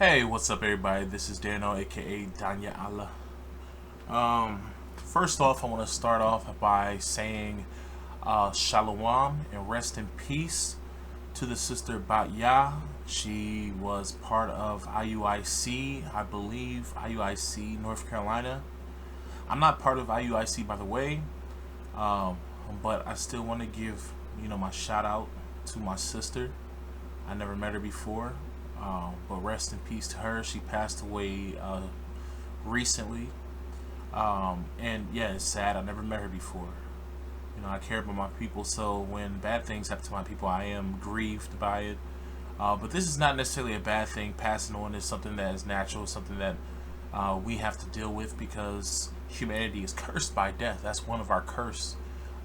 Hey, what's up, everybody? This is Dano, aka BatYah. First off, I want to start off by saying shalom and rest in peace to the sister BatYah. She was part of IUIC, I believe, IUIC North Carolina. I'm not part of IUIC, by the way, um, but I still want to give my shout out to my sister. I never met her before, but rest in peace to her. She passed away recently, and yeah, it's sad. I never met her before. I care about my people, so when bad things happen to my people, I am grieved by it. But this is not necessarily a bad thing. Passing on is something that is natural, something that we have to deal with because humanity is cursed by death. That's one of our curse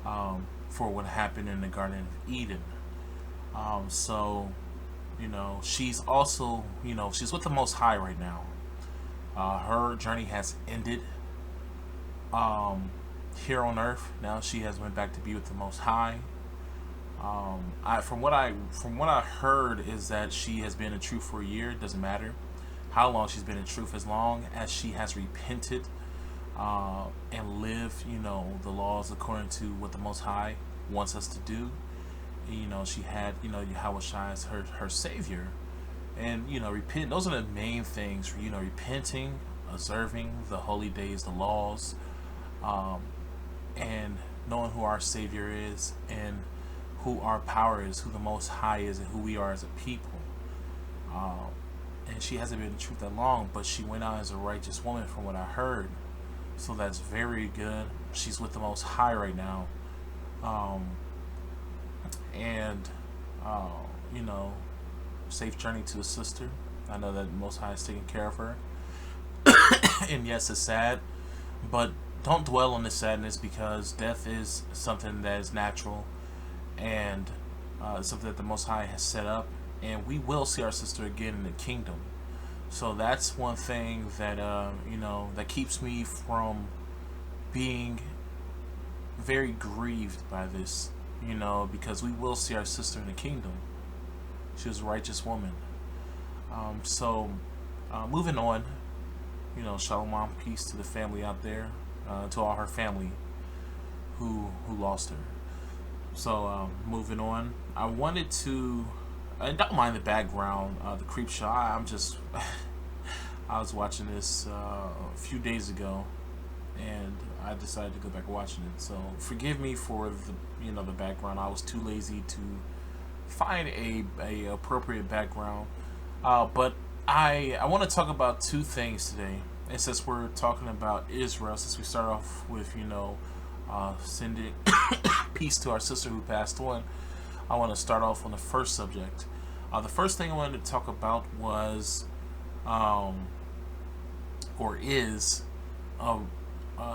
for what happened in the Garden of Eden. So she's also, she's with the Most High right now. Her journey has ended here on Earth. Now she has went back to be with the Most High. From what I heard is that she has been in truth for a year. It doesn't matter how long she's been in truth, as long as she has repented and lived, the laws according to what the Most High wants us to do. She had, Yahweh Shai as her savior, and repent. Those are the main things. Repenting, observing the holy days, the laws, and knowing who our savior is and who our power is, who the Most High is, and who we are as a people. And she hasn't been in truth that long, but she went out as a righteous woman, from what I heard. So that's very good. She's with the Most High right now. And safe journey to the sister. I know that Most High is taking care of her. And yes, it's sad, but don't dwell on the sadness, because death is something that is natural, and something that the Most High has set up, and we will see our sister again in the kingdom. So that's one thing that that keeps me from being very grieved by this. Because we will see our sister in the kingdom. She was a righteous woman. Moving on, shalom, peace to the family out there, to all her family who lost her. So, moving on, I wanted to, I don't mind the background, the creep show. I'm just, I was watching this a few days ago, and I decided to go back watching it. So forgive me for the background. I was too lazy to find a appropriate background. But I want to talk about two things today. And since we're talking about Israel, since we start off with sending peace to our sister who passed on, I want to start off on the first subject. The first thing I wanted to talk about was a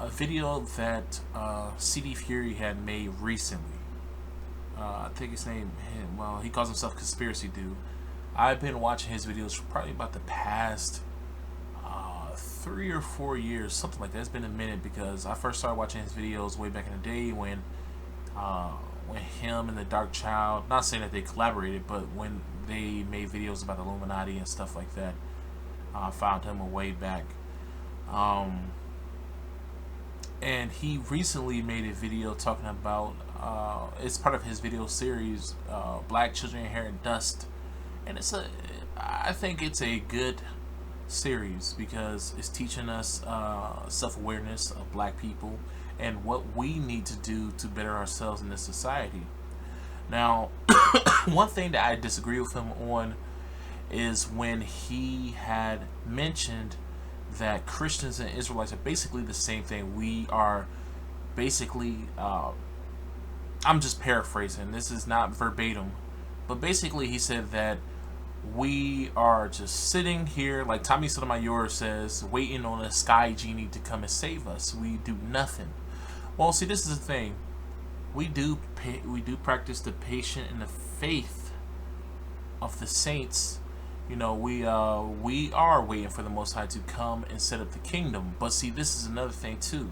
video that CD Fury had made recently. I think his name, he calls himself Conspiracy Dude. I've been watching his videos for probably about the past 3 or 4 years, something like that. It's been a minute, because I first started watching his videos way back in the day when him and the Dark Child, not saying that they collaborated, but when they made videos about the Illuminati and stuff like that. I found him a way back. And he recently made a video talking about, it's part of his video series, Black Children Inherit Dust. And I think it's a good series, because it's teaching us self-awareness of black people and what we need to do to better ourselves in this society. Now, one thing that I disagree with him on is when he had mentioned that Christians and Israelites are basically the same thing. We are basically, I'm just paraphrasing, this is not verbatim, but basically he said that we are just sitting here, like Tommy Sotomayor says, waiting on a sky genie to come and save us. We do nothing. Well, see, this is the thing. We do practice the patience and the faith of the saints. We are waiting for the Most High to come and set up the kingdom. But see, this is another thing too.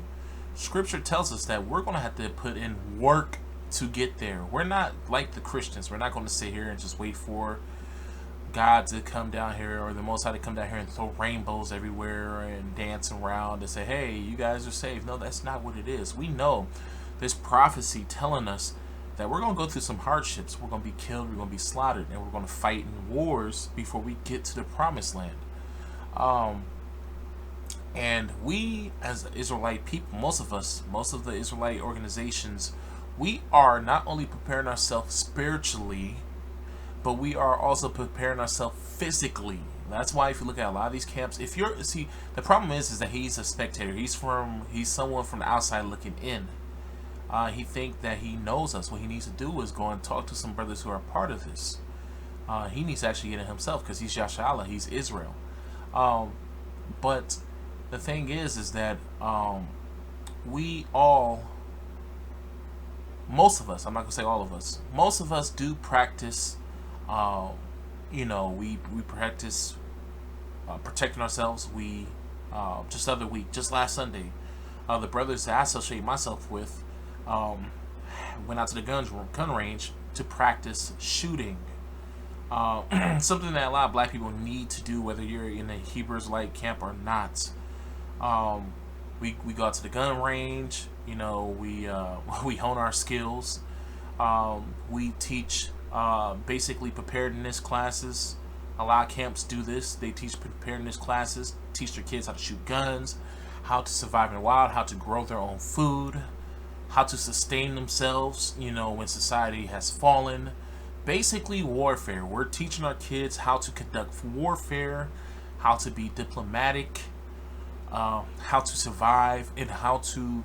Scripture tells us that we're going to have to put in work to get there. We're not like the Christians. We're not going to sit here and just wait for God to come down here, or the Most High to come down here and throw rainbows everywhere and dance around and say, hey, you guys are saved. No, that's not what it is. We know there's prophecy telling us that we're going to go through some hardships. We're going to be killed, we're going to be slaughtered, and we're going to fight in wars before we get to the promised land. And we, as Israelite people, most of the Israelite organizations, we are not only preparing ourselves spiritually, but we are also preparing ourselves physically. That's why if you look at a lot of these camps, if you're, see, the problem is that he's a spectator. He's someone from the outside looking in. He think that he knows us. What he needs to do is go and talk to some brothers who are part of this. He needs to actually get it himself, because he's Yashala, he's Israel. But the thing is that we all, most of us, I'm not gonna say all of us, most of us do practice. You know, we practice protecting ourselves. We just the other week, just last Sunday, the brothers that I associate myself with went out to the gun range to practice shooting. Something that a lot of black people need to do, whether you're in a Hebrew Israelite camp or not. We go out to the gun range. You know, we hone our skills. We teach basically preparedness classes. A lot of camps do this. They teach preparedness classes, teach their kids how to shoot guns, how to survive in the wild, how to grow their own food, how to sustain themselves, you know, when society has fallen. Basically warfare. We're teaching our kids how to conduct warfare, how to be diplomatic, how to survive, and how to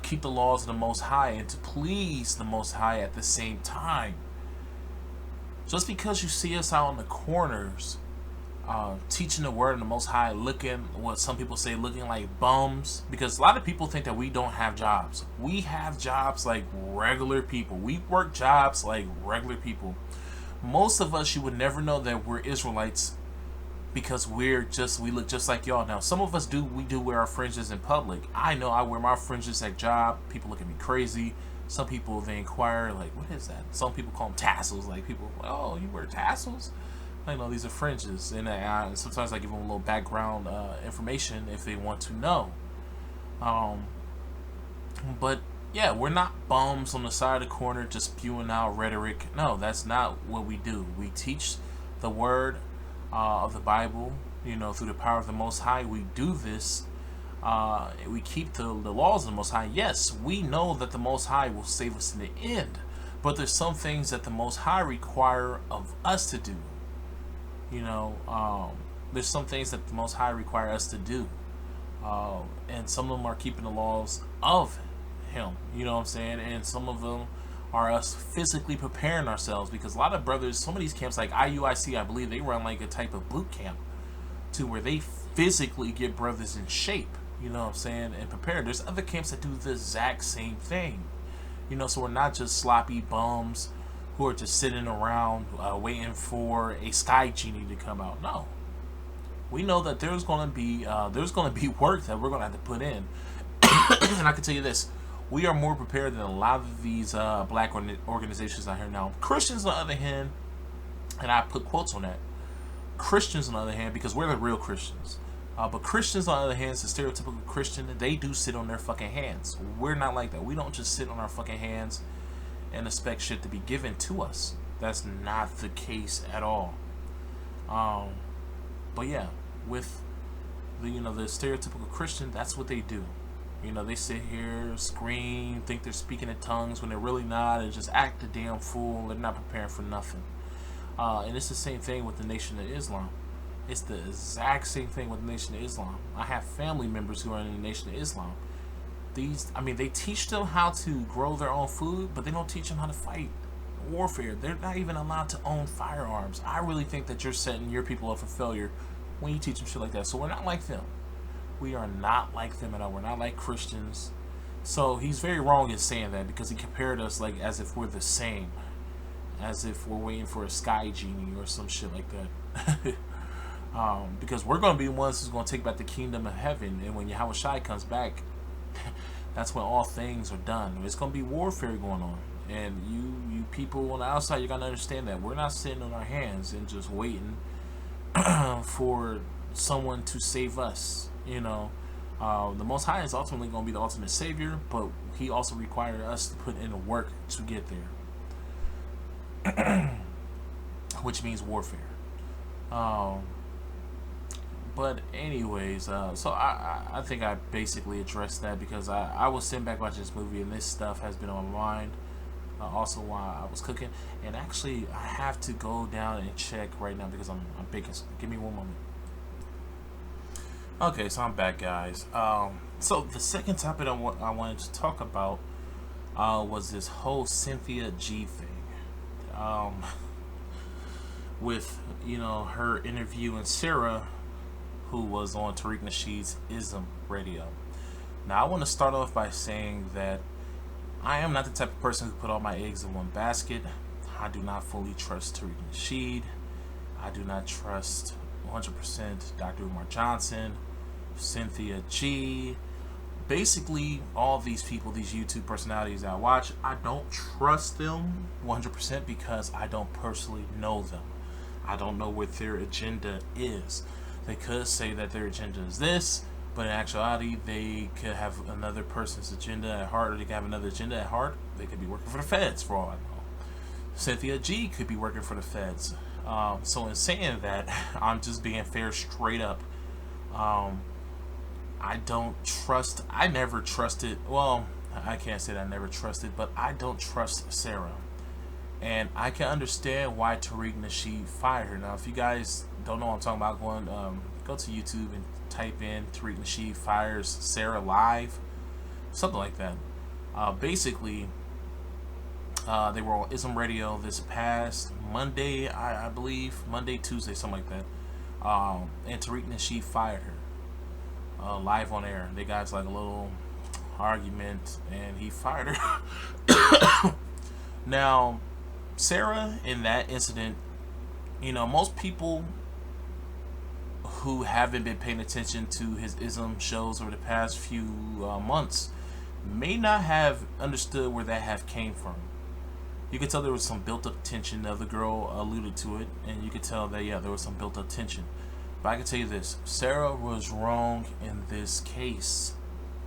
keep the laws of the Most High and to please the Most High at the same time. Just because you see us out on the corners teaching the word of the Most High, looking, what some people say, looking like bums, because a lot of people think that we don't have jobs. We have jobs like regular people. We work jobs like regular people. Most of us, you would never know that we're Israelites, because we look just like y'all. Now, some of us we do wear our fringes in public. I know I wear my fringes at job. People look at me crazy. Some people, they inquire, like, what is that? Some people call them tassels. Like, people, oh, you wear tassels? I know these are fringes. And sometimes I give them a little background information if they want to know. But, yeah, we're not bums on the side of the corner just spewing out rhetoric. No, that's not what we do. We teach the word of the Bible, you know, through the power of the Most High. We do this. We keep the laws of the Most High. Yes, we know that the Most High will save us in the end, but there's some things that the Most High require of us to do. You know, there's some things that the Most High require us to do, and some of them are keeping the laws of Him. You know what I'm saying? And some of them are us physically preparing ourselves, because a lot of brothers, some of these camps like IUIC, I believe they run like a type of boot camp to where they physically get brothers in shape. You know what I'm saying? And prepared. There's other camps that do the exact same thing. You know, so we're not just sloppy bums who are just sitting around waiting for a sky genie to come out. No. We know that there's going to be work that we're going to have to put in. And I can tell you this. We are more prepared than a lot of these black organizations out here now. Christians, on the other hand, and I put quotes on that, Christians, on the other hand, because we're the real Christians. But Christians, on the other hand, is a stereotypical Christian. They do sit on their fucking hands. We're not like that. We don't just sit on our fucking hands and expect shit to be given to us. That's not the case at all. But yeah, with the stereotypical Christian, that's what they do. You know, they sit here, scream, think they're speaking in tongues when they're really not, and just act a damn fool. They're not preparing for nothing. And it's the same thing with the Nation of Islam. It's the exact same thing with the Nation of Islam. I have family members who are in the Nation of Islam. They teach them how to grow their own food, but they don't teach them how to fight warfare. They're not even allowed to own firearms. I really think that you're setting your people up for failure when you teach them shit like that. So we're not like them. We are not like them at all. We're not like Christians. So he's very wrong in saying that, because he compared us like as if we're the same, as if we're waiting for a sky genie or some shit like that. Because we're going to be the ones who's going to take back the kingdom of heaven, and when Yahweh Shai comes back, that's when all things are done. It's going to be warfare going on. And you people on the outside, you gotta understand that we're not sitting on our hands and just waiting for someone to save us. The Most High is ultimately going to be the ultimate savior, but He also required us to put in the work to get there, which means warfare. But anyways, so I think I basically addressed that, because I was sitting back watching this movie and this stuff has been on my mind. Also while I was cooking, and actually I have to go down and check right now because I'm baking. Give me one moment. Okay, so I'm back, guys. So the second topic I wanted to talk about was this whole Cynthia G thing, with her interviewing Sarah, who was on Tariq Nasheed's Ism Radio. Now I want to start off by saying that I am not the type of person who put all my eggs in one basket. I do not fully trust Tariq Nasheed. I do not trust 100% Dr. Umar Johnson, Cynthia G. Basically, all these people, these YouTube personalities I watch, I don't trust them 100% because I don't personally know them. I don't know what their agenda is. They could say that their agenda is this, but in actuality, they could have another person's agenda at heart, or they could have another agenda at heart. They could be working for the feds, for all I know. Cynthia G could be working for the feds. So in saying that, I'm just being fair, straight up. I never trusted, well, I can't say that I never trusted, but I don't trust Sarah. And I can understand why Tariq Nasheed fired her. Now, if you guys don't know what I'm talking about, go to YouTube and type in Tariq Nasheed fires Sarah live, something like that. Basically, they were on Ism Radio this past Monday, I believe, Monday, Tuesday, something like that. And Tariq Nasheed fired her live on air. They got like a little argument, and he fired her. Now, Sarah, in that incident, most people who haven't been paying attention to his Ism shows over the past few months may not have understood where that have came from. You could tell there was some built-up tension. The other girl alluded to it, and you could tell that, yeah, there was some built-up tension. But I can tell you this, Sarah was wrong in this case.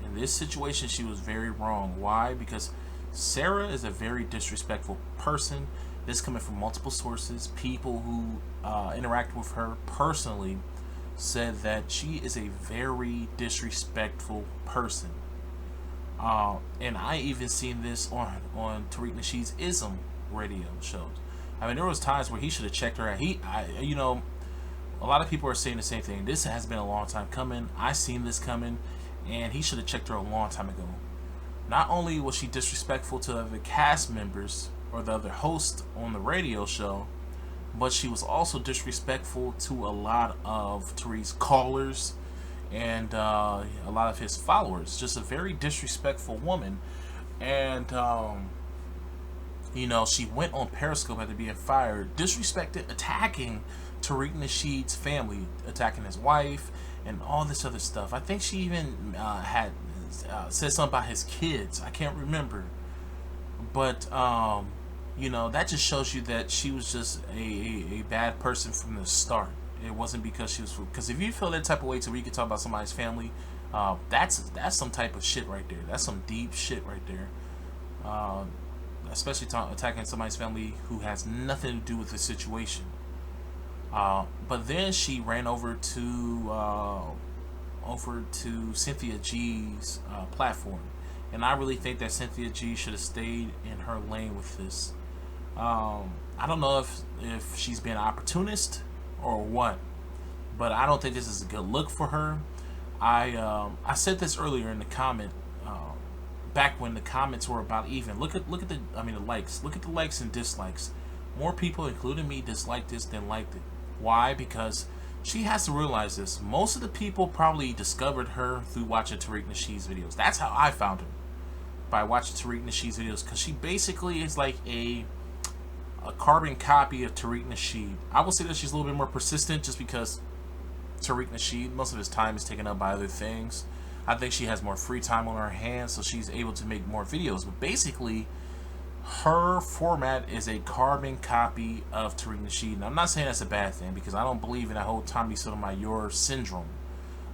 In this situation, she was very wrong. Why? Because Sarah is a very disrespectful person. This coming from multiple sources. People who interact with her personally said that she is a very disrespectful person. And I even seen this on Tariq Nasheed's Ism radio shows. I mean, there was times where he should have checked her out. A lot of people are saying the same thing. This has been a long time coming. I seen this coming, and he should have checked her a long time ago. Not only was she disrespectful to the other cast members or the other host on the radio show, but she was also disrespectful to a lot of Tariq's callers and a lot of his followers. Just a very disrespectful woman. And she went on Periscope after being fired, disrespected, attacking Tariq Nasheed's family, attacking his wife and all this other stuff. I think she even had said something about his kids. I can't remember, but that just shows you that she was just a bad person from the start. It wasn't because she was, because if you feel that type of way to where you can talk about somebody's family, that's some type of shit right there. That's some deep shit right there. Especially attacking somebody's family who has nothing to do with the situation. But then she ran over to Cynthia G's platform, and I really think that Cynthia G should have stayed in her lane with this. I don't know if she's being an opportunist or what, but I don't think this is a good look for her. I said this earlier in the comment, back when the comments were about even. Look at the likes. Look at the likes and dislikes. More people, including me, disliked this than liked it. Why? Because she has to realize this. Most of the people probably discovered her through watching Tariq Nasheed's videos. That's how I found her, by watching Tariq Nasheed's videos, because she basically is like a carbon copy of Tariq Nasheed. I will say that she's a little bit more persistent, just because Tariq Nasheed, most of his time is taken up by other things. I think she has more free time on her hands, so she's able to make more videos. But basically, Her format is a carbon copy of Tariq Nasheed. And I'm not saying that's a bad thing, because I don't believe in that whole Tommy Sotomayor syndrome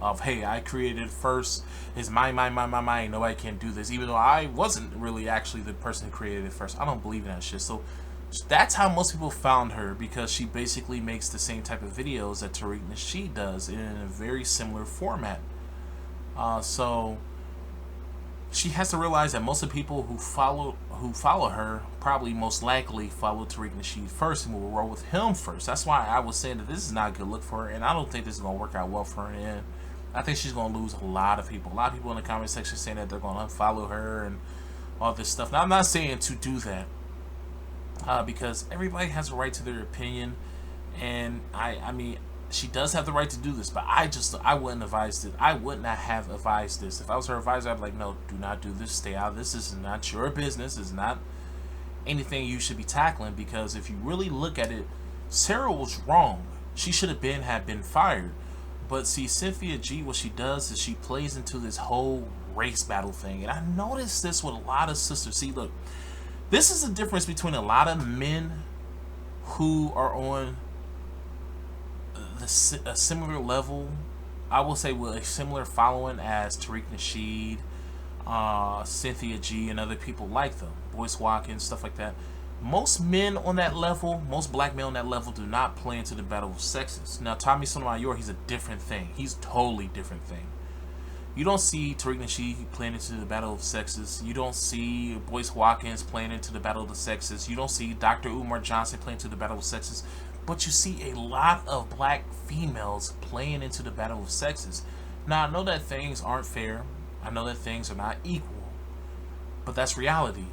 of, hey, I created it first, it's mine, nobody can do this, even though I wasn't really actually the person who created it first. I don't believe in that shit. So that's how most people found her, because she basically makes the same type of videos that Tariq Nasheed does in a very similar format. So she has to realize that most of the people who follow her probably most likely follow Tariq Nasheed first and will roll with him first. That's why I was saying that this is not a good look for her, and I don't think this is going to work out well for her in the end. I think she's going to lose a lot of people. A lot of people in the comment section saying that they're going to unfollow her and all this stuff. Now, I'm not saying to do that, because everybody has a right to their opinion, and I mean, she does have the right to do this, but I wouldn't advise it. I would not have advised this. If I was her advisor, I'd be like, no, do not do this. Stay out of this. This is not your business. It's not anything you should be tackling, because if you really look at it, Sarah was wrong. She should have been fired. But see, Cynthia G, what she does is she plays into this whole race battle thing. And I noticed this with a lot of sisters. See, look, this is the difference between a lot of men who are on a similar level, I will say, with a similar following as Tariq Nasheed, Cynthia G, and other people like them, Boyce Watkins, stuff like that. Most men on that level, most black men on that level, do not play into the battle of sexes. Now, Tommy Sotomayor, he's a different thing. He's totally different thing. You don't see Tariq Nasheed playing into the battle of sexes. You don't see Boyce Watkins playing into the battle of the sexes. You don't see Dr. Umar Johnson playing into the battle of sexes. But you see a lot of black females playing into the battle of sexes. Now, I know that things aren't fair. I know that things are not equal. But that's reality.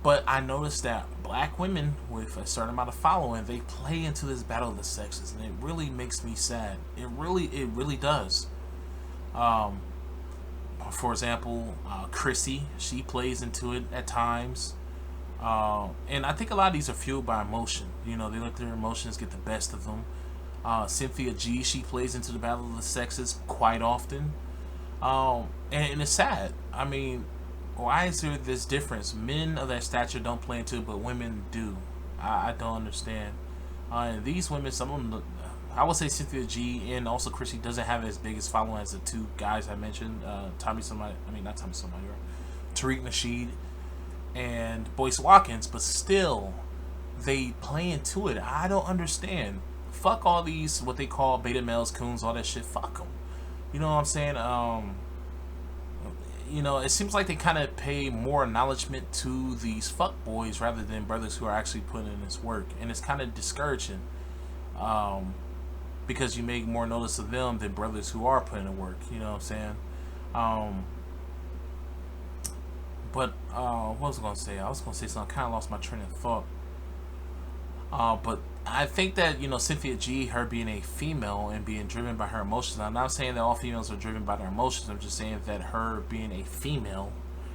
But I noticed that black women with a certain amount of following, they play into this battle of the sexes, and it really makes me sad. It really does. For example, Chrissy, she plays into it at times. And I think a lot of these are fueled by emotion. You know, they let their emotions get the best of them. Cynthia G, she plays into the battle of the sexes quite often. And it's sad. I mean, why is there this difference? Men of that stature don't play into it, but women do. I don't understand. And these women, some of them, I would say Cynthia G and also Chrissy doesn't have as big as following as the two guys I mentioned. Not Tommy Sotomayor, Tariq Nasheed and Boyce Watkins, but still, they play into it. I don't understand. Fuck all these, what they call beta males, coons, all that shit. Fuck them. You know what I'm saying? You know, it seems like they kind of pay more acknowledgement to these fuck boys rather than brothers who are actually putting in this work, and it's kind of discouraging, because you make more notice of them than brothers who are putting in work. You know what I'm saying? But what was I gonna say? I was gonna say something. I kind of lost my train of thought. But I think that, you know, Cynthia G, her being a female and being driven by her emotions. I'm not saying that all females are driven by their emotions. I'm just saying that her being a female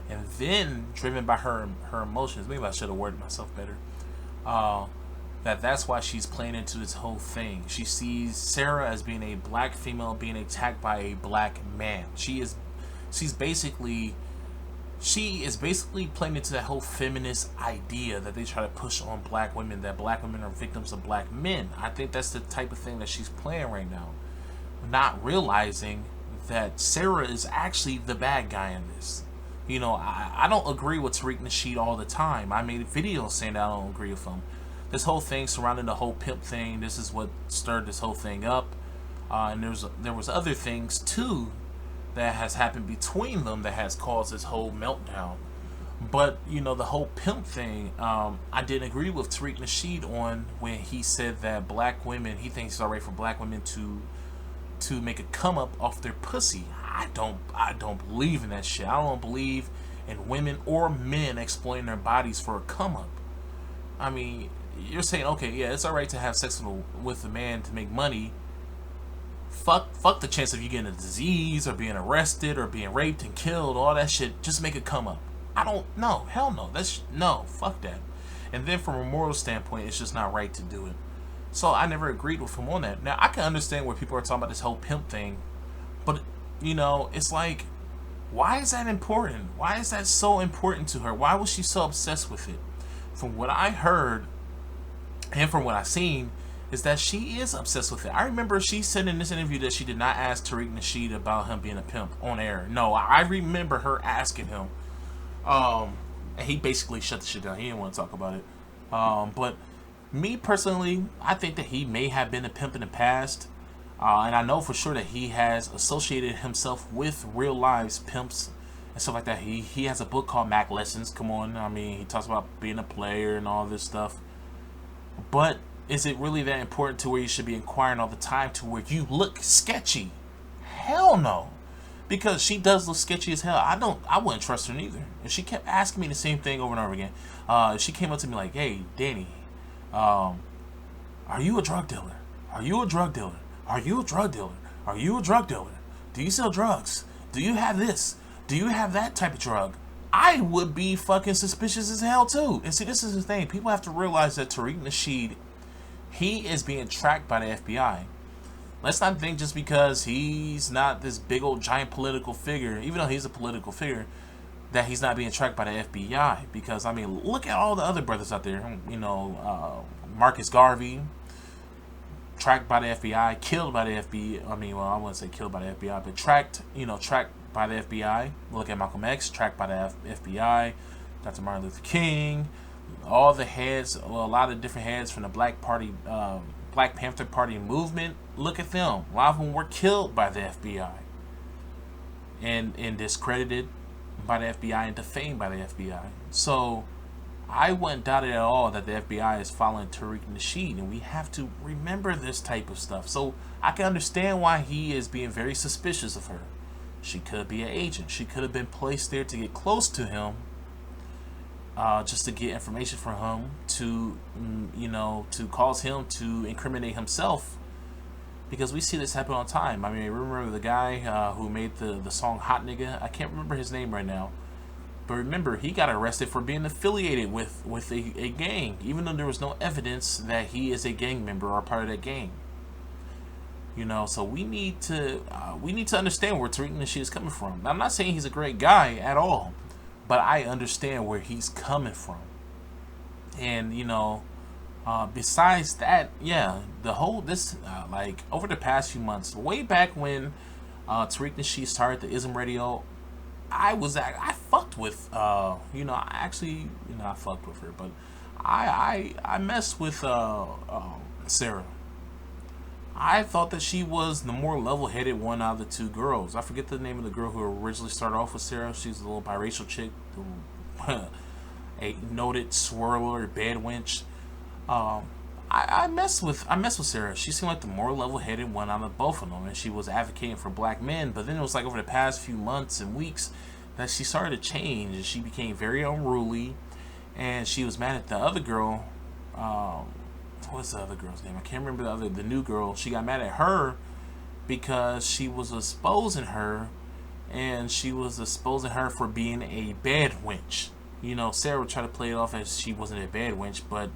and then driven by her emotions. Maybe I should have worded myself better. That's why she's playing into this whole thing. She sees Sarah as being a black female being attacked by a black man. She's basically playing into that whole feminist idea that they try to push on black women, that black women are victims of black men. I think that's the type of thing that she's playing right now, not realizing that Sarah is actually the bad guy in this. You know, I don't agree with Tariq Nasheed all the time. I made videos saying that I don't agree with him. This whole thing surrounding the whole pimp thing, this is what stirred this whole thing up. And there was other things too that has happened between them that has caused this whole meltdown. But, you know, the whole pimp thing, I didn't agree with Tariq Nasheed on when he said that black women, he thinks it's alright for black women to make a come up off their pussy. I don't believe in that shit. I don't believe in women or men exploiting their bodies for a come up. I mean, you're saying, okay, yeah, it's alright to have sex with a man to make money. Fuck the chance of you getting a disease or being arrested or being raped and killed, all that shit. Just make it come up. Hell no. No, fuck that. And then from a moral standpoint, it's just not right to do it. So I never agreed with him on that. Now, I can understand where people are talking about this whole pimp thing, but, you know, it's like, why is that important? Why is that so important to her? Why was she so obsessed with it? from what I heard and from what I've seen, is that she is obsessed with it. I remember she said in this interview that she did not ask Tariq Nasheed about him being a pimp on air. No, I remember her asking him. And he basically shut the shit down. He didn't want to talk about it. But me personally, I think that he may have been a pimp in the past. And I know for sure that he has associated himself with real lives pimps and stuff like that. He has a book called Mac Lessons. Come on. I mean, he talks about being a player and all this stuff. But is it really that important to where you should be inquiring all the time to where you look sketchy? Hell no. Because she does look sketchy as hell. I wouldn't trust her neither. If she kept asking me the same thing over and over again, if she came up to me like, hey, Danny, are you a drug dealer? Are you a drug dealer? Are you a drug dealer? Are you a drug dealer? Do you sell drugs? Do you have this? Do you have that type of drug? I would be fucking suspicious as hell too. And see, this is the thing. People have to realize that Tariq Nasheed, he is being tracked by the FBI. Let's not think just because he's not this big old giant political figure, even though he's a political figure, that he's not being tracked by the FBI. Because, I mean, look at all the other brothers out there. You know, Marcus Garvey, tracked by the FBI, killed by the FBI. I mean, well, I wouldn't say killed by the FBI, but tracked by the FBI. Look at Malcolm X, tracked by the FBI. Dr. Martin Luther King. All the heads, well, a lot of different heads from the Black Panther Party movement. Look at them. A lot of them were killed by the FBI and discredited by the FBI and defamed by the FBI. So I wouldn't doubt it at all that the FBI is following Tariq Nasheed, and we have to remember this type of stuff. So I can understand why he is being very suspicious of her. She could be an agent. She could have been placed there to get close to him, just to get information from him to, to cause him to incriminate himself. Because we see this happen all the time. I mean, remember the guy who made the song Hot Nigga? I can't remember his name right now. But remember, he got arrested for being affiliated with a gang, even though there was no evidence that he is a gang member or part of that gang. So we need to understand where Tariq Nasheed is coming from. Now, I'm not saying he's a great guy at all, but I understand where he's coming from. And besides that, yeah, the whole like over the past few months, way back when Tariq Nasheed started the Ism Radio, I fucked with I fucked with her, but I messed with Sarah. I thought that she was the more level-headed one out of the two girls. I forget the name of the girl who originally started off with Sarah. She's a little biracial chick, a noted swirler, bad wench. I messed with Sarah. She seemed like the more level-headed one out of both of them, and she was advocating for black men. But then it was like over the past few months and weeks that she started to change, and she became very unruly, and she was mad at the other girl. What's the other girl's name? I can't remember the new girl. She got mad at her because she was exposing her, and she was exposing her for being a bad wench. Sarah would try to play it off as she wasn't a bad wench, but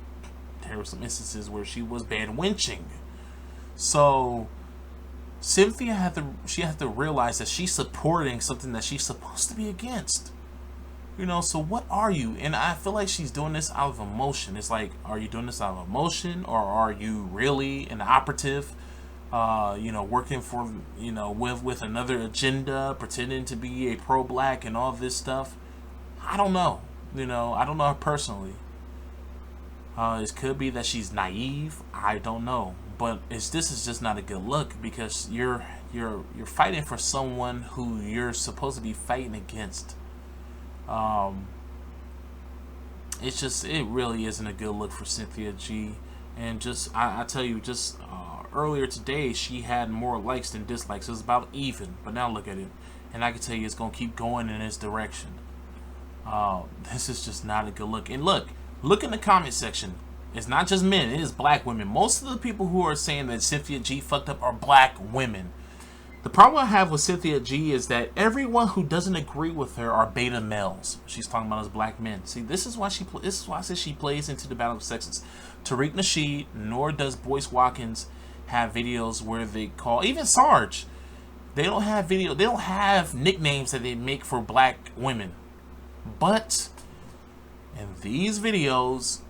there were some instances where she was bad wenching. So Cynthia had to realize that she's supporting something that she's supposed to be against. So what are you? And I feel like she's doing this out of emotion. It's like, are you doing this out of emotion, or are you really an operative? Working for with another agenda, pretending to be a pro-black and all this stuff. I don't know. I don't know her personally. It could be that she's naive. I don't know. But this is just not a good look, because you're fighting for someone who you're supposed to be fighting against. It really isn't a good look for Cynthia G. And I tell you, earlier today, she had more likes than dislikes. It was about even, but now look at it. And I can tell you it's going to keep going in this direction. This is just not a good look. And look in the comment section. It's not just men, it is black women. Most of the people who are saying that Cynthia G fucked up are black women. The problem I have with Cynthia G is that everyone who doesn't agree with her are beta males. She's talking about as black men. See, this is why I say she plays into the battle of sexes. Tariq Nasheed, nor does Boyce Watkins have videos where they call, even Sarge, they don't have nicknames that they make for black women. But In these videos,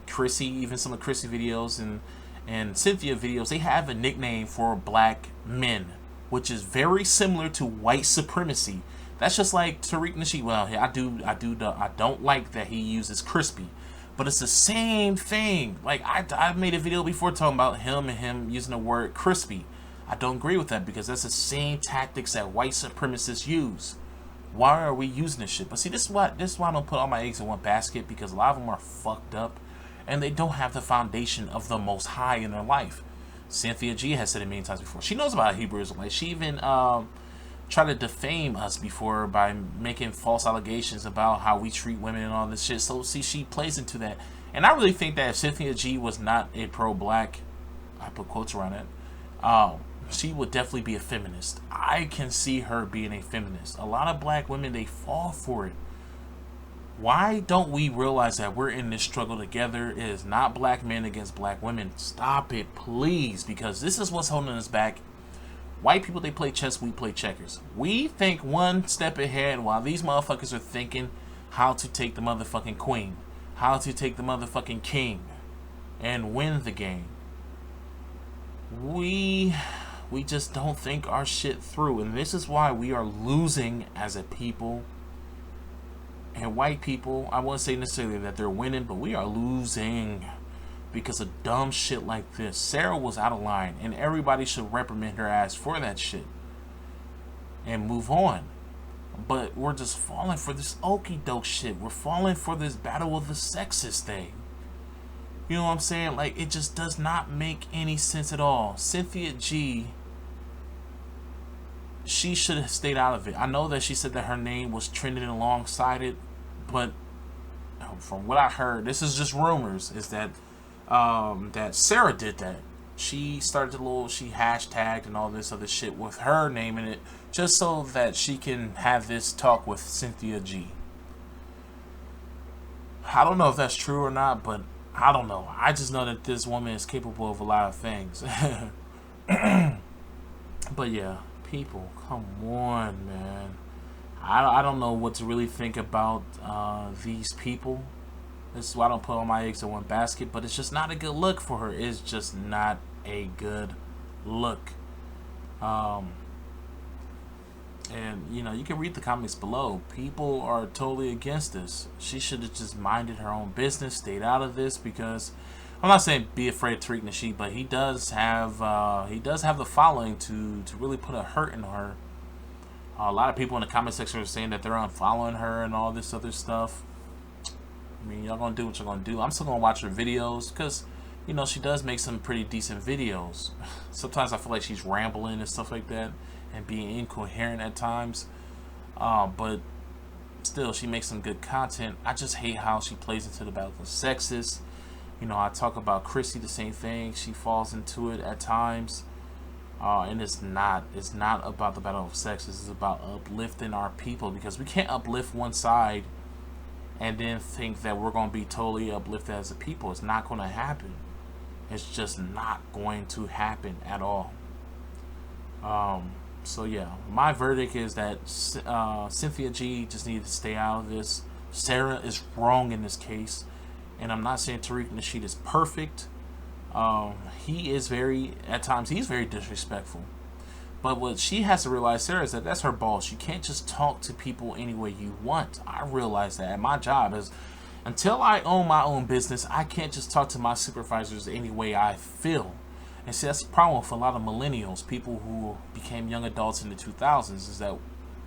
Chrissy, even some of Chrissy videos and Cynthia videos, they have a nickname for black men, which is very similar to white supremacy. That's just like Tariq Nasheed. Well, I don't like that he uses crispy, but it's the same thing. Like I made a video before talking about him using the word crispy. I don't agree with that because that's the same tactics that white supremacists use. Why are we using this shit? But see, this is why I don't put all my eggs in one basket, because a lot of them are fucked up and they don't have the foundation of the Most High in their life. Cynthia G has said it many times before. She knows about Hebrew Israelites. She even tried to defame us before by making false allegations about how we treat women and all this shit. So see, she plays into that. And I really think that if Cynthia G was not a pro-black, I put quotes around it, she would definitely be a feminist. I can see her being a feminist. A lot of black women, they fall for it. Why don't we realize that we're in this struggle together? It is not black men against black women. Stop it, please, because this is what's holding us back. White people, they play chess, we play checkers. We think one step ahead while these motherfuckers are thinking how to take the motherfucking queen, how to take the motherfucking king and win the game. We just don't think our shit through, and this is why we are losing as a people. And white people, I won't say necessarily that they're winning, but we are losing because of dumb shit like this. Sarah was out of line, and everybody should reprimand her ass for that shit and move on. But we're just falling for this okie doke shit. We're falling for this battle of the sexes thing. You know what I'm saying? Like, it just does not make any sense at all. Cynthia G, she should have stayed out of it. I know that she said that her name was trending alongside it, but from what I heard, this is just rumors, is that that Sarah did that. She started she hashtagged and all this other shit with her name in it, just so that she can have this talk with Cynthia G. I don't know if that's true or not, but I don't know. I just know that this woman is capable of a lot of things. But yeah, people, come on, man. I don't know what to really think about these people. This is why I don't put all my eggs in one basket, but it's just not a good look for her. It's just not a good look. And, you know, you can read the comments below. People are totally against this. She should have just minded her own business, stayed out of this, because I'm not saying be afraid of Tariq Nasheed, but he does have the following to really put a hurt in her. A lot of people in the comment section are saying that they're unfollowing her and all this other stuff. I mean, y'all gonna do what you're gonna do. I'm still gonna watch her videos because, you know, she does make some pretty decent videos. Sometimes I feel like she's rambling and stuff like that and being incoherent at times. But still, she makes some good content. I just hate how she plays into the battle of the sexes. You know, I talk about Chrissy, the same thing. She falls into it at times. And it's not about the battle of sexes. It's about uplifting our people, because we can't uplift one side and then think that we're going to be totally uplifted as a people. It's not going to happen. It's just not going to happen at all. So yeah, my verdict is that Cynthia G just needed to stay out of this. Sarah is wrong in this case, and I'm not saying Tariq Nasheed is perfect. He is at times he's very disrespectful. But what she has to realize, Sarah, is that that's her boss. You can't just talk to people any way you want. I realize that. My job is, until I own my own business, I can't just talk to my supervisors any way I feel. And see, that's the problem with a lot of millennials, people who became young adults in the 2000s, is that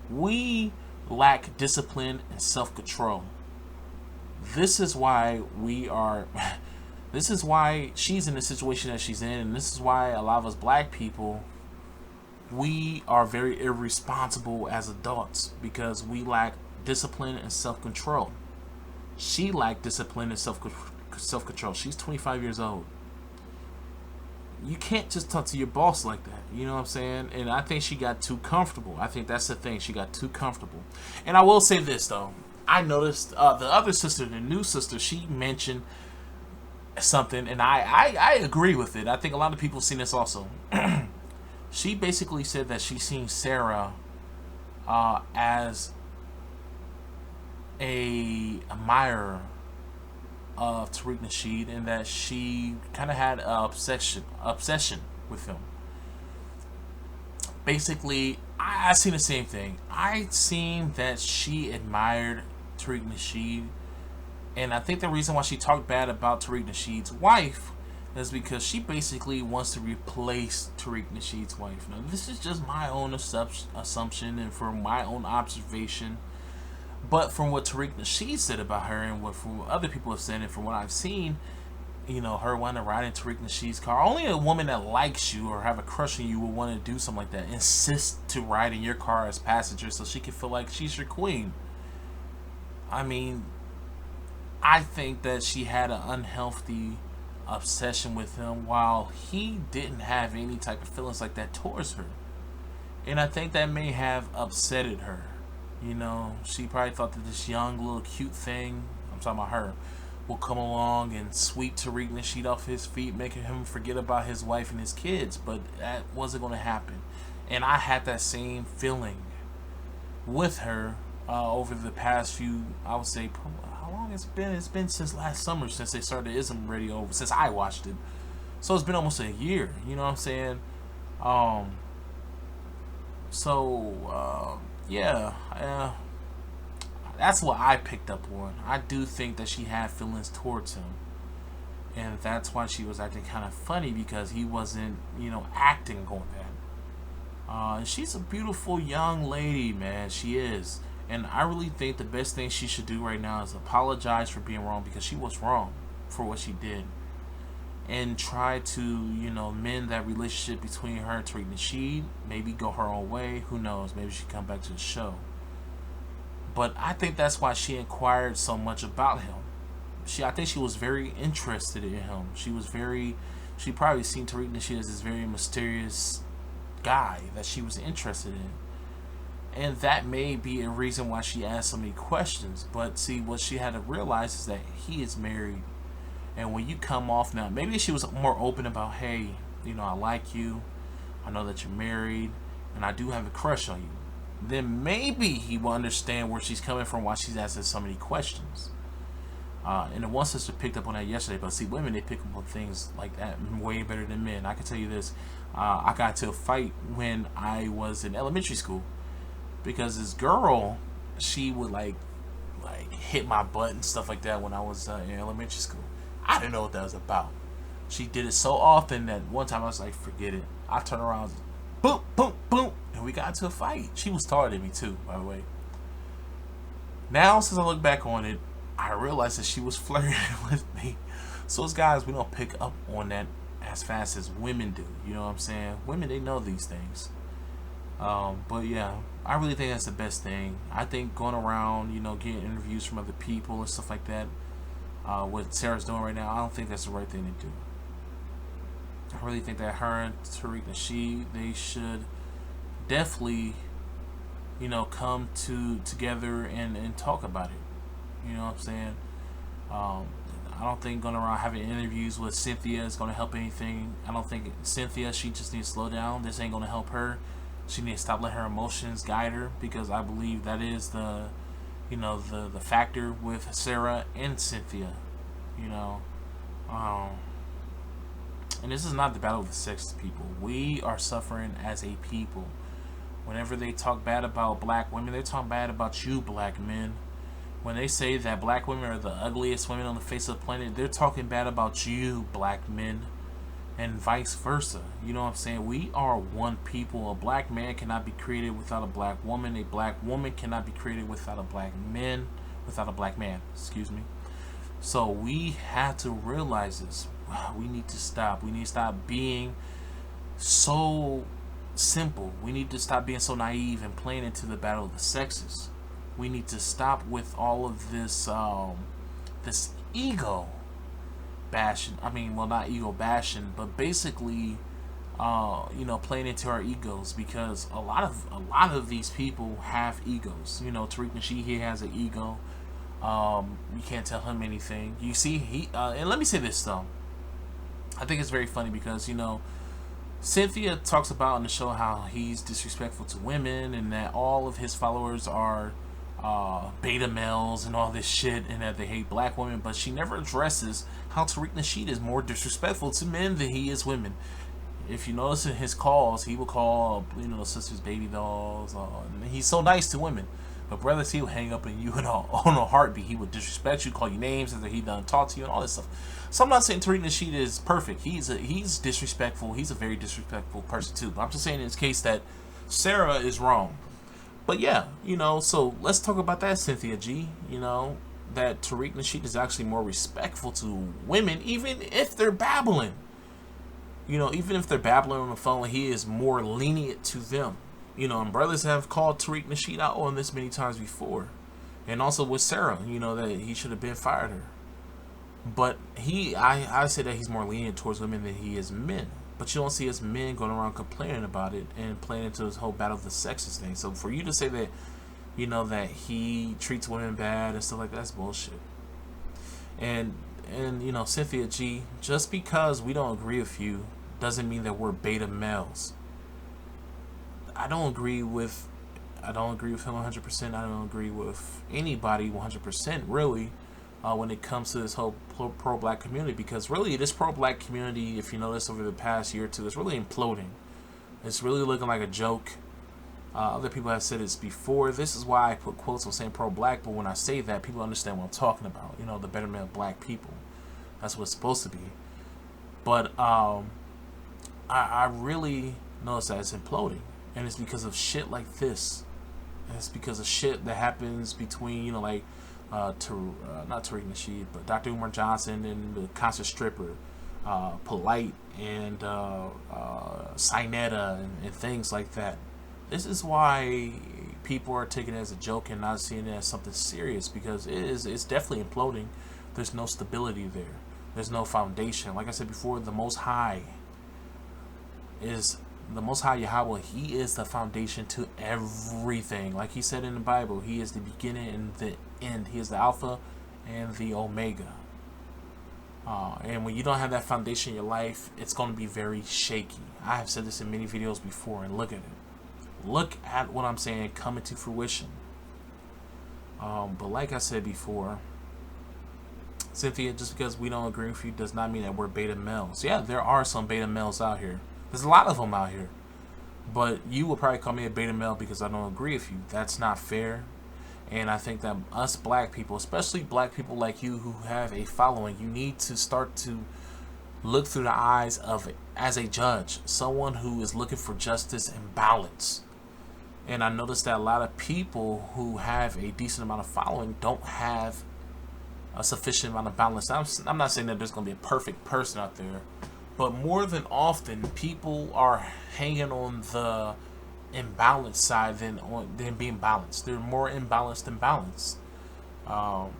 we lack discipline and self-control. This is why this is why she's in the situation that she's in, and this is why a lot of us black people, we are very irresponsible as adults, because we lack discipline and self-control. She lacked discipline and self-control. She's 25 years old. You can't just talk to your boss like that. You know what I'm saying? And I think she got too comfortable. I think that's the thing. She got too comfortable. And I will say this, though. I noticed the other sister, the new sister, she mentioned something, and I agree with it. I think a lot of people seen this also. She basically said that she's seen Sarah as a admirer of Tariq Nasheed, and that she kind of had an obsession with him. Basically, I seen the same thing. I seen that she admired Tariq Nasheed, and I think the reason why she talked bad about Tariq Nasheed's wife is because she basically wants to replace Tariq Nasheed's wife. Now, this is just my own assumption and from my own observation. But from what Tariq Nasheed said about her and what from other people have said and from what I've seen, her wanting to ride in Tariq Nasheed's car. Only a woman that likes you or have a crush on you will want to do something like that. Insist to ride in your car as passenger so she can feel like she's your queen. I mean, I think that she had an unhealthy obsession with him while he didn't have any type of feelings like that towards her. And I think that may have upsetted her. She probably thought that this young little cute thing, I'm talking about her, will come along and sweep Tariq Nasheed off his feet, making him forget about his wife and his kids. But that wasn't going to happen. And I had that same feeling with her over the past few, I would say, how long it's been? It's been since last summer, since they started Ism Radio, since I watched it. So it's been almost a year, you know what I'm saying? Yeah, that's what I picked up on. I do think that she had feelings towards him. And that's why she was acting kind of funny, because he wasn't, acting on that. She's a beautiful young lady, man. She is. And I really think the best thing she should do right now is apologize for being wrong, because she was wrong for what she did. And try to, mend that relationship between her and Tariq Nasheed. Maybe go her own way. Who knows? Maybe she come back to the show. But I think that's why she inquired so much about him. I think she was very interested in him. She probably seen Tariq Nasheed as this very mysterious guy that she was interested in. And that may be a reason why she asked so many questions. But see, what she had to realize is that he is married. And when you come off now, maybe she was more open about, hey, I like you. I know that you're married. And I do have a crush on you. Then maybe he will understand where she's coming from, why she's asking so many questions. And the one sister picked up on that yesterday. But see, women, they pick up on things like that way better than men. I can tell you this. I got into a fight when I was in elementary school. Because this girl, she would like hit my butt and stuff like that when I was in elementary school. I didn't know what that was about. She did it so often that one time I was like, forget it. I turned around, boom, boom, boom, and we got into a fight. She was taller than me too, by the way. Now, since I look back on it, I realized that she was flirting with me. So as guys, we don't pick up on that as fast as women do. You know what I'm saying? Women, they know these things. But yeah, I really think that's the best thing. I think going around, getting interviews from other people and stuff like that, what Sarah's doing right now, I don't think that's the right thing to do. I really think that her and Tariq Nasheed, they should definitely, come together and talk about it. You know what I'm saying? I don't think going around having interviews with Cynthia is going to help anything. I don't think Cynthia, she just needs to slow down. This ain't going to help her. She needs to stop letting her emotions guide her, because I believe that is the factor with Sarah and Cynthia. And this is not the battle of the sexes, people. We are suffering as a people. Whenever they talk bad about black women, they're talking bad about you, black men. When they say that black women are the ugliest women on the face of the planet, they're talking bad about you, black men. And vice versa. You know what I'm saying? We are one people. A black man cannot be created without a black woman. A black woman cannot be created without a black man. Excuse me. So we have to realize this. We need to stop. We need to stop being so simple. We need to stop being so naive and playing into the battle of the sexes. We need to stop with all of this this ego bashing. I mean, well, not ego bashing, but basically playing into our egos, because a lot of these people have egos. Tariq Nasheed, he has an ego. You can't tell him anything. You see, he and let me say this though. I think it's very funny because Cynthia talks about in the show how he's disrespectful to women and that all of his followers are beta males and all this shit, and that they hate black women, but she never addresses how Tariq Nasheed is more disrespectful to men than he is women. If you notice in his calls, he will call, sisters baby dolls. He's so nice to women. But brothers, he would hang up on you on a heartbeat. He would disrespect you, call you names after he done talk to you and all this stuff. So I'm not saying Tariq Nasheed is perfect. He's disrespectful. He's a very disrespectful person too. But I'm just saying in this case that Sarah is wrong. But yeah, so let's talk about that, Cynthia G. That Tariq Nasheed is actually more respectful to women, even if they're babbling. Even if they're babbling on the phone, he is more lenient to them. And brothers have called Tariq Nasheed out on this many times before. And also with Sarah, that he should have been fired her. But I say that he's more lenient towards women than he is men. But you don't see us men going around complaining about it and playing into this whole battle of the sexes thing. So for you to say that, that he treats women bad and stuff like that, that's bullshit. And Cynthia G, just because we don't agree with you doesn't mean that we're beta males. I don't agree with him 100%. I don't agree with anybody 100%, really, when it comes to this whole pro-black community, because really this pro-black community, if you notice over the past year or two, is really imploding. It's really looking like a joke. Other people have said this before. This is why I put quotes on saying pro-black, but when I say that, people understand what I'm talking about. The betterment of black people. That's what it's supposed to be. But I really notice that it's imploding. And it's because of shit like this. And it's because of shit that happens between, not Tariq Nasheed, but Dr. Umar Johnson and the concert stripper, Polite, and Sinetta, and things like that. This is why people are taking it as a joke and not seeing it as something serious, because it's definitely imploding. There's no stability there. There's no foundation. Like I said before, the Most High Yahweh. He is the foundation to everything. Like he said in the Bible, he is the beginning and the end. He is the Alpha and the Omega. And when you don't have that foundation in your life, it's going to be very shaky. I have said this in many videos before, and look at it. Look at what I'm saying coming to fruition. But like I said before, Cynthia, just because we don't agree with you does not mean that we're beta males. Yeah, there are some beta males out here. There's a lot of them out here. But you will probably call me a beta male because I don't agree with you. That's not fair. And I think that us black people, especially black people like you who have a following, you need to start to look through the eyes of, as a judge, someone who is looking for justice and balance. And I noticed that a lot of people who have a decent amount of following don't have a sufficient amount of balance. I'm not saying that there's going to be a perfect person out there, but more than often, people are hanging on the imbalanced side than being balanced. They're more imbalanced than balanced. And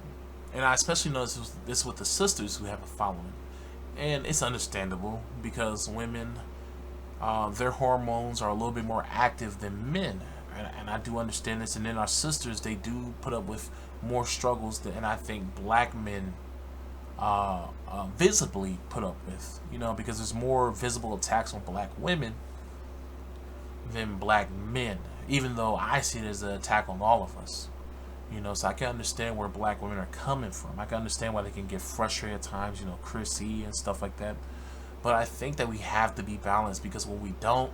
I especially notice this with the sisters who have a following. And it's understandable because women, their hormones are a little bit more active than men. And I do understand this. And then our sisters, they do put up with more struggles than I think black men visibly put up with, because there's more visible attacks on black women than black men, even though I see it as an attack on all of us, so I can understand where black women are coming from. I can understand why they can get frustrated at times, Chrissy and stuff like that. But I think that we have to be balanced, because when we don't,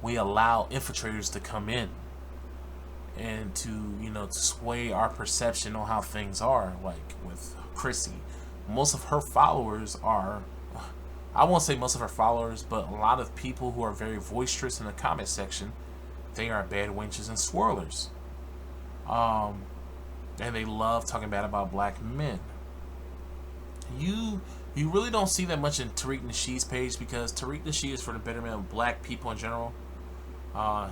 we allow infiltrators to come in and to sway our perception on how things are. Like with Chrissy, most of her followers are, I won't say most of her followers, but a lot of people who are very boisterous in the comment section, they are bad wenches and swirlers. And they love talking bad about black men. You really don't see that much in Tariq Nasheed's page, because Tariq Nasheed is for the betterment of black people in general.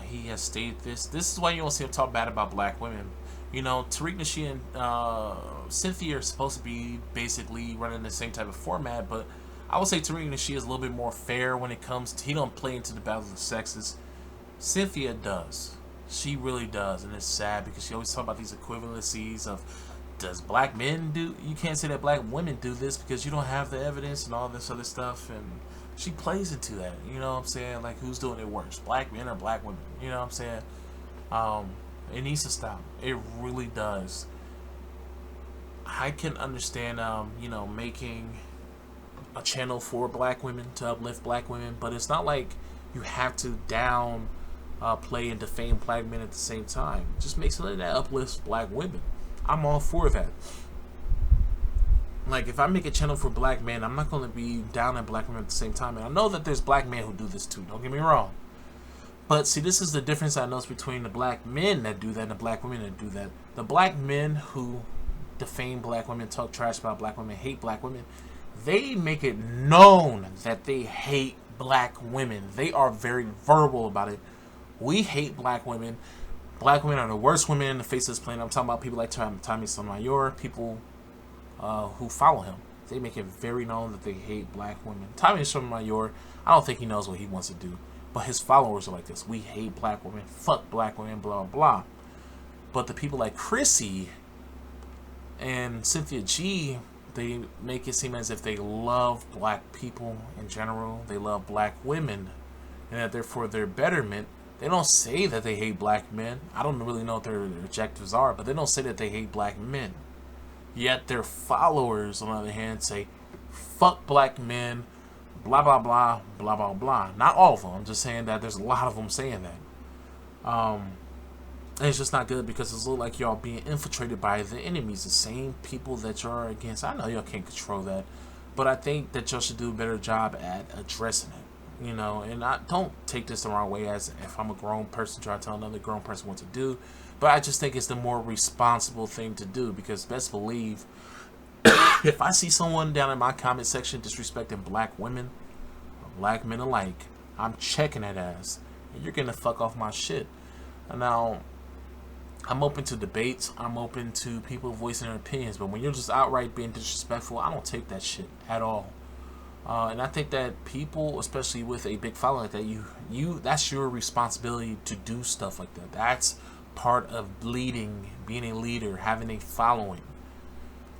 He has stated this. This is why you don't see him talk bad about black women. Tariq Nasheed and Cynthia are supposed to be basically running the same type of format, but I would say Tariq Nasheed is a little bit more fair when it comes to, he don't play into the battle of the sexes. Cynthia does. She really does, and it's sad because she always talks about these equivalencies of, does black men do, you can't say that black women do this because you don't have the evidence and all this other stuff, and she plays into that, you know what I'm saying? Like, who's doing it worse, black men or black women? You know what I'm saying? It needs to stop. It really does. I can understand, making a channel for black women to uplift black women, but it's not like you have to play and defame black men at the same time. Just make something that uplifts black women. I'm all for that. Like, if I make a channel for black men, I'm not going to be down at black women at the same time. And I know that there's black men who do this too, don't get me wrong. But see, this is the difference I notice between the black men that do that and the black women that do that. The black men who defame black women, talk trash about black women, hate black women, they make it known that they hate black women. They are very verbal about it. We hate black women. Black women are the worst women in the face of this planet. I'm talking about people like Tommy Sotomayor, people who follow him. They make it very known that they hate black women. Tommy Sotomayor, I don't think he knows what he wants to do. But his followers are like this. We hate black women. Fuck black women, blah, blah. But the people like Chrissy and Cynthia G, they make it seem as if they love black people in general. They love black women. And that they're for their betterment. They don't say that they hate black men. I don't really know what their objectives are, but they don't say that they hate black men. Yet their followers, on the other hand, say, fuck black men, blah, blah, blah, blah, blah, blah. Not all of them. I'm just saying that there's a lot of them saying that. And it's just not good because it's like y'all being infiltrated by the enemies, the same people that y'all are against. I know y'all can't control that, but I think that y'all should do a better job at addressing it. You know, and I don't take this the wrong way as if I'm a grown person trying to tell another grown person what to do. But I just think it's the more responsible thing to do because best believe if I see someone down in my comment section disrespecting black women or black men alike, I'm checking that ass. And you're going to fuck off my shit. And now, I'm open to debates. I'm open to people voicing their opinions. But when you're just outright being disrespectful, I don't take that shit at all. And I think that people, especially with a big following like that, that's your responsibility to do stuff like that. That's part of leading, being a leader, having a following.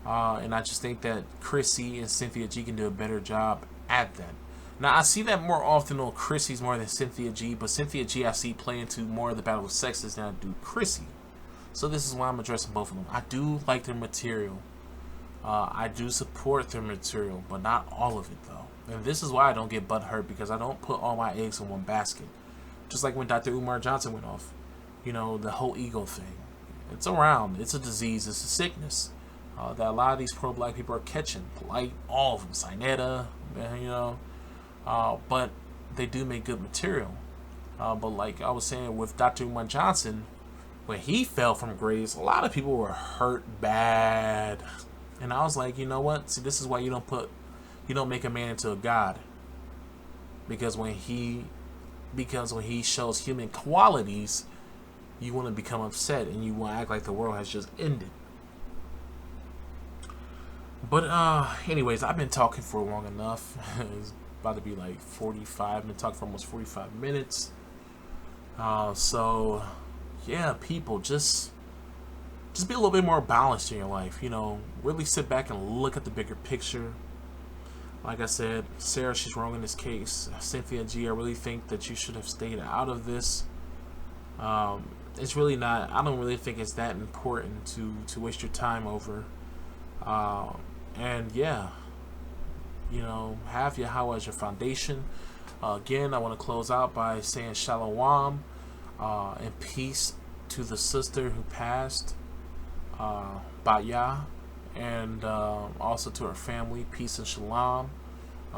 And I just think that Chrissy and Cynthia G can do a better job at that. Now, I see that more often on Chrissy's more than Cynthia G, but Cynthia G I see play into more of the battle of sexes than I do Chrissy. So this is why I'm addressing both of them. I do like their material. I do support their material, but not all of it, though. And this is why I don't get butthurt, because I don't put all my eggs in one basket. Just like when Dr. Umar Johnson went off. You know, the whole ego thing. It's around. It's a disease. It's a sickness that a lot of these pro-black people are catching. Like all of them. Sinetta, you know. But they do make good material. But like I was saying with Dr. Umar Johnson, when he fell from grace, a lot of people were hurt bad. And I was like, you know what? See, this is why you don't make a man into a god. Because when he shows human qualities, you want to become upset and you want to act like the world has just ended. But anyways, I've been talking for long enough. It's about to be like 45. I've been talking for almost 45 minutes. So yeah, people, just be a little bit more balanced in your life. You know, really sit back and look at the bigger picture. Like I said, Sarah, she's wrong in this case. Cynthia G, I really think that you should have stayed out of this. It's really not, I don't really think it's that important to waste your time over. And yeah, you know, have Yahweh as your foundation. Again, I want to close out by saying shalom and peace to the sister who passed, BatYah, and also to her family, peace and shalom.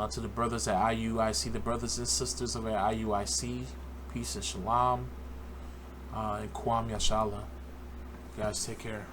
To the brothers at IUIC, the brothers and sisters of IUIC, peace and shalom. And Kwam Yashala. Guys, take care.